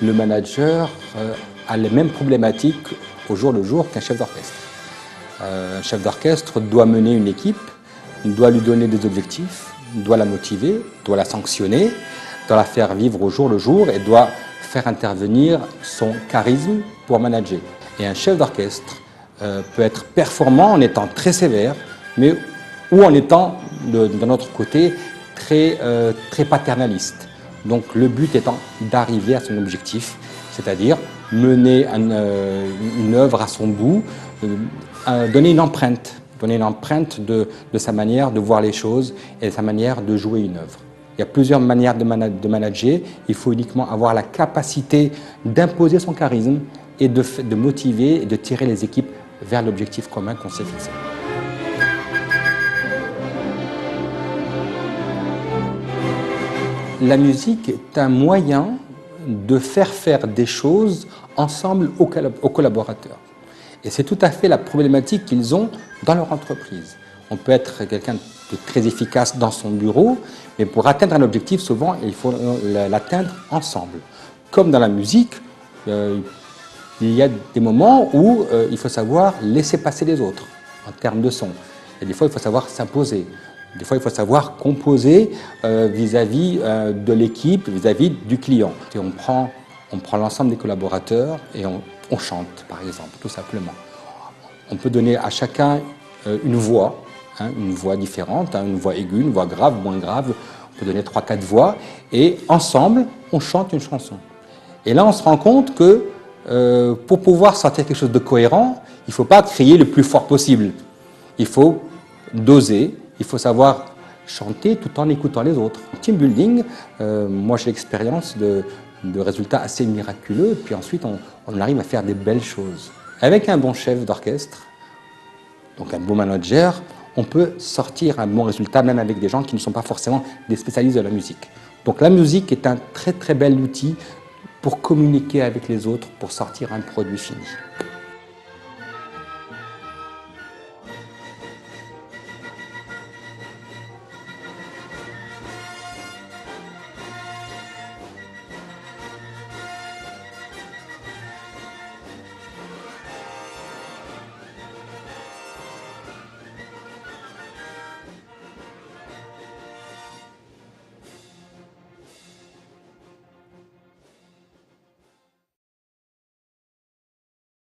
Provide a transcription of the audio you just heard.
le manager a les mêmes problématiques au jour le jour qu'un chef d'orchestre. Un chef d'orchestre doit mener une équipe, doit lui donner des objectifs, doit la motiver, doit la sanctionner, doit la faire vivre au jour le jour et doit faire intervenir son charisme pour manager. Et un chef d'orchestre peut être performant en étant très sévère, mais ou en étant, d'un autre côté, très paternaliste. Donc le but étant d'arriver à son objectif, c'est-à-dire mener une œuvre à son bout, donner une empreinte de sa manière de voir les choses et de sa manière de jouer une œuvre. Il y a plusieurs manières de manager, il faut uniquement avoir la capacité d'imposer son charisme et de motiver et de tirer les équipes vers l'objectif commun qu'on s'est fixé. La musique est un moyen de faire des choses ensemble aux collaborateurs. Et c'est tout à fait la problématique qu'ils ont dans leur entreprise. On peut être quelqu'un de très efficace dans son bureau, mais pour atteindre un objectif, souvent, il faut l'atteindre ensemble. Comme dans la musique, il y a des moments où il faut savoir laisser passer les autres en termes de son. Et des fois, il faut savoir s'imposer. Des fois, il faut savoir composer vis-à-vis de l'équipe, vis-à-vis du client. Et on prend l'ensemble des collaborateurs et on chante, par exemple, tout simplement. On peut donner à chacun une voix différente, une voix aiguë, une voix grave, moins grave. On peut donner 3-4 voix et ensemble, on chante une chanson. Et là, on se rend compte que pour pouvoir sortir quelque chose de cohérent, il ne faut pas crier le plus fort possible. Il faut doser. Il faut savoir chanter tout en écoutant les autres. En team building, moi j'ai l'expérience de résultats assez miraculeux, puis ensuite on arrive à faire des belles choses. Avec un bon chef d'orchestre, donc un bon manager, on peut sortir un bon résultat même avec des gens qui ne sont pas forcément des spécialistes de la musique. Donc la musique est un très très bel outil pour communiquer avec les autres, pour sortir un produit fini.